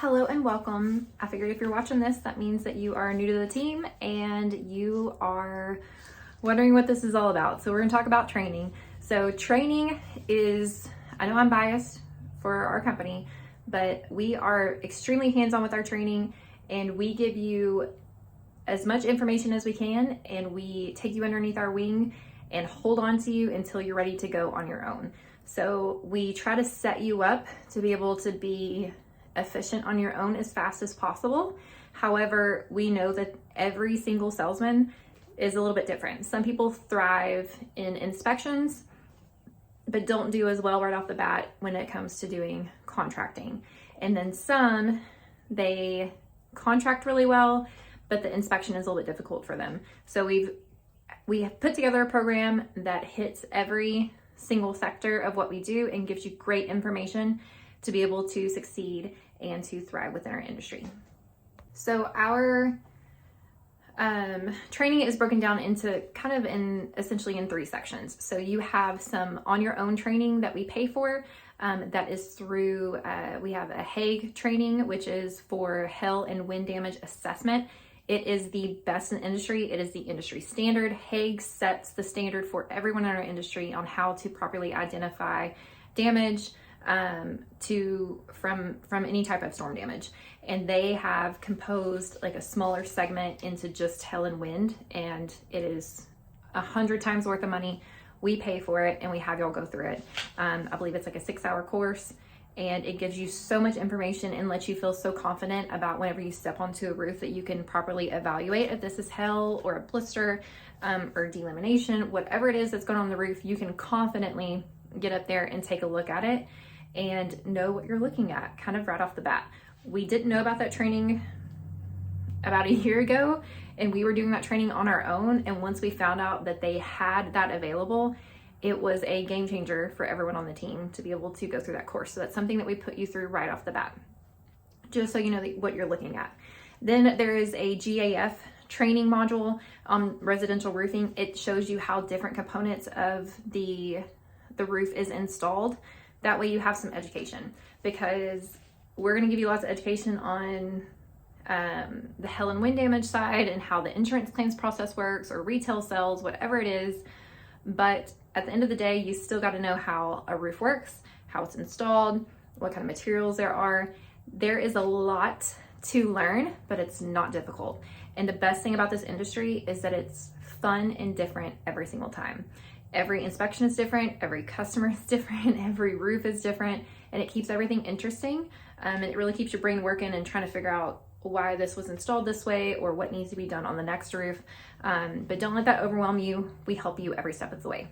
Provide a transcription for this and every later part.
Hello and welcome. I figured if you're watching this, that means that you are new to the team and you are wondering what this is all about. So we're gonna talk about training. So training is, I know I'm biased for our company, but we are extremely hands-on with our training and we give you as much information as we can and we take you underneath our wing and hold on to you until you're ready to go on your own. So we try to set you up to be able to be efficient on your own as fast as possible. However, we know that every single salesman is a little bit different. Some people thrive in inspections, but don't do as well right off the bat when it comes to doing contracting. And then some, they contract really well, but the inspection is a little bit difficult for them. So we have put together a program that hits every single sector of what we do and gives you great information to be able to succeed and to thrive within our industry. So our training is broken down into essentially in 3 sections. So you have some on your own training that we pay for. That is through, we have a Hague training, which is for hail and wind damage assessment. It is the best in the industry. It is the industry standard. Hague sets the standard for everyone in our industry on how to properly identify damage from any type of storm damage. And they have composed like a smaller segment into just hail and wind, and it is 100 times worth of money. We pay for it and we have y'all go through it. I believe it's like a 6-hour course, and it gives you so much information and lets you feel so confident about whenever you step onto a roof that you can properly evaluate if this is hail or a blister or delamination, whatever it is that's going on the roof. You can confidently get up there and take a look at it and know what you're looking at kind of right off the bat. We didn't know about that training about a year ago, and we were doing that training on our own. And once we found out that they had that available, it was a game changer for everyone on the team to be able to go through that course. So that's something that we put you through right off the bat, just so you know what you're looking at. Then there is a GAF training module on residential roofing. It shows you how different components of the roof is installed. That way you have some education, because we're going to give you lots of education on the hail and wind damage side and how the insurance claims process works, or retail sales, whatever it is. But at the end of the day, you still got to know how a roof works, how it's installed, what kind of materials there are. There is a lot to learn, but it's not difficult. And the best thing about this industry is that it's fun and different every single time. Every inspection is different, every customer is different, every roof is different, and it keeps everything interesting. And it really keeps your brain working and trying to figure out why this was installed this way or what needs to be done on the next roof. But don't let that overwhelm you. We help you every step of the way.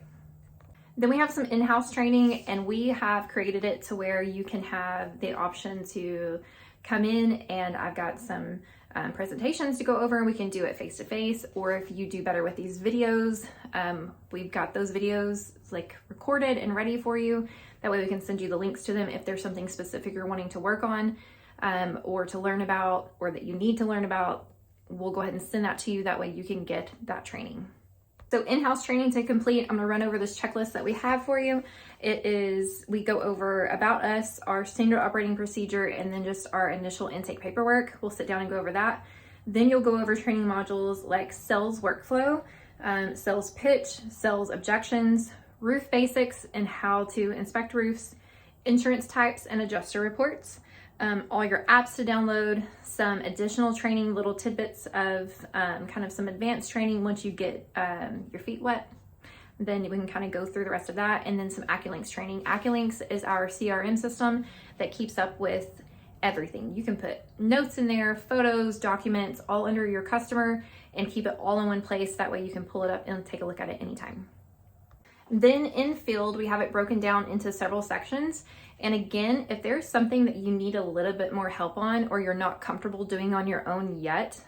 Then we have some in-house training, and we have created it to where you can have the option to come in, and I've got some presentations to go over, and we can do it face-to-face. Or if you do better with these videos, we've got those videos like recorded and ready for you. That way we can send you the links to them if there's something specific you're wanting to work on, or to learn about, or that you need to learn about. We'll go ahead and send that to you. That way you can get that training. So in-house training to complete, I'm gonna run over this checklist that we have for you. We go over about us, our standard operating procedure, and then just our initial intake paperwork. We'll sit down and go over that. Then you'll go over training modules like sales workflow, sales pitch, sales objections, roof basics and how to inspect roofs, insurance types and adjuster reports, all your apps to download, some additional training, little tidbits of kind of some advanced training once you get your feet wet. Then we can kind of go through the rest of that, and then some AccuLynx training. AccuLynx is our CRM system that keeps up with everything. You can put notes in there, photos, documents, all under your customer, and keep it all in one place. That way you can pull it up and take a look at it anytime. Then in field, we have it broken down into several sections. And again, if there's something that you need a little bit more help on, or you're not comfortable doing on your own yet,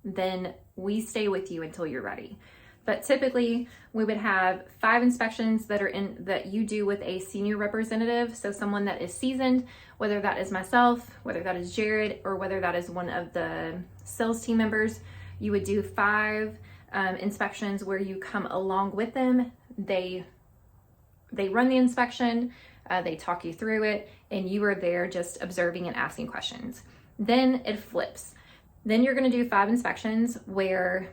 then we stay with you until you're ready. But typically we would have 5 inspections that you do with a senior representative. So someone that is seasoned, whether that is myself, whether that is Jared, or whether that is one of the sales team members. You would do 5 inspections where you come along with them. They run the inspection. They talk you through it, and you are there just observing and asking questions. Then it flips. Then you're going to do 5 inspections where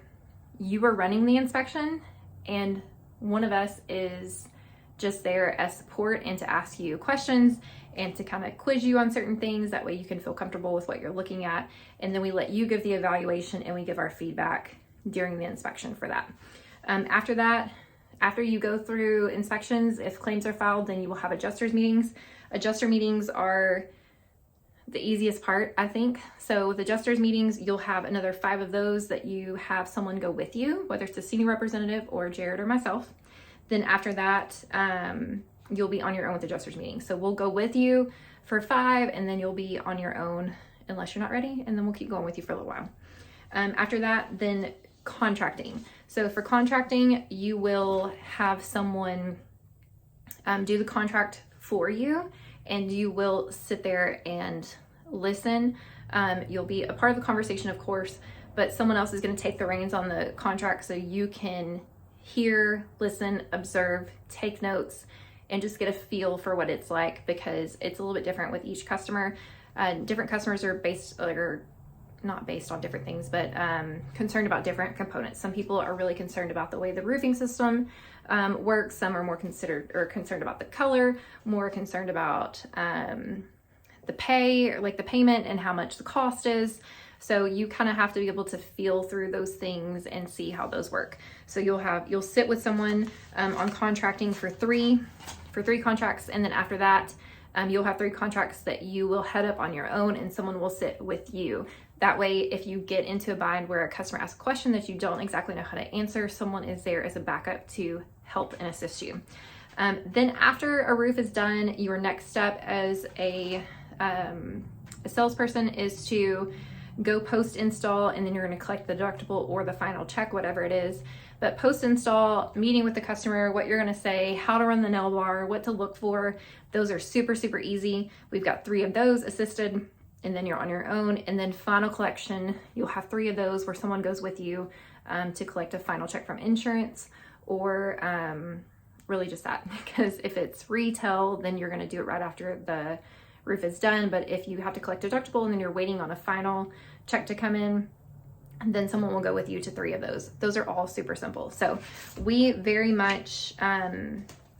you are running the inspection and one of us is just there as support and to ask you questions and to kind of quiz you on certain things. That way you can feel comfortable with what you're looking at. And then we let you give the evaluation and we give our feedback during the inspection for that. After that, after you go through inspections, if claims are filed, then you will have adjusters meetings. Adjuster meetings are the easiest part, I think. So with adjusters meetings, you'll have another 5 of those that you have someone go with you, whether it's a senior representative or Jared or myself. Then after that, you'll be on your own with adjusters meetings. So we'll go with you for 5 and then you'll be on your own unless you're not ready, and then we'll keep going with you for a little while. After that, then contracting. So for contracting, you will have someone do the contract for you, and you will sit there and listen. You'll be a part of the conversation, of course, but someone else is going to take the reins on the contract so you can hear, listen, observe, take notes, and just get a feel for what it's like, because it's a little bit different with each customer. Different customers are not based on different things, but concerned about different components. Some people are really concerned about the way the roofing system works. Some are more concerned about the color, more concerned about the pay, or like the payment and how much the cost is. So you kind of have to be able to feel through those things and see how those work. So you'll sit with someone on contracting for three contracts, and then after that, you'll have 3 contracts that you will head up on your own, and someone will sit with you. That way, if you get into a bind where a customer asks a question that you don't exactly know how to answer, someone is there as a backup to help and assist you. Then after a roof is done, your next step as a salesperson is to go post-install, and then you're going to collect the deductible or the final check, whatever it is. But post-install, meeting with the customer, what you're going to say, how to run the nail bar, what to look for, those are super, super easy. We've got 3 of those assisted, and then you're on your own. And then final collection, you'll have 3 of those where someone goes with you to collect a final check from insurance, or really just that. Because if it's retail, then you're going to do it right after the roof is done. But if you have to collect a deductible and then you're waiting on a final check to come in, then someone will go with you to 3 of those. Those are all super simple. So we very much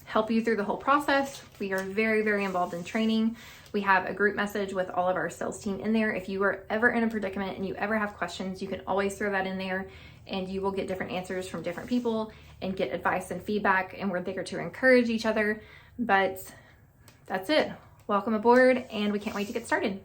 help you through the whole process. We are very, very involved in training. We have a group message with all of our sales team in there. If you are ever in a predicament and you ever have questions, you can always throw that in there, and you will get different answers from different people and get advice and feedback, and we're there to encourage each other. But that's it. Welcome aboard, and we can't wait to get started.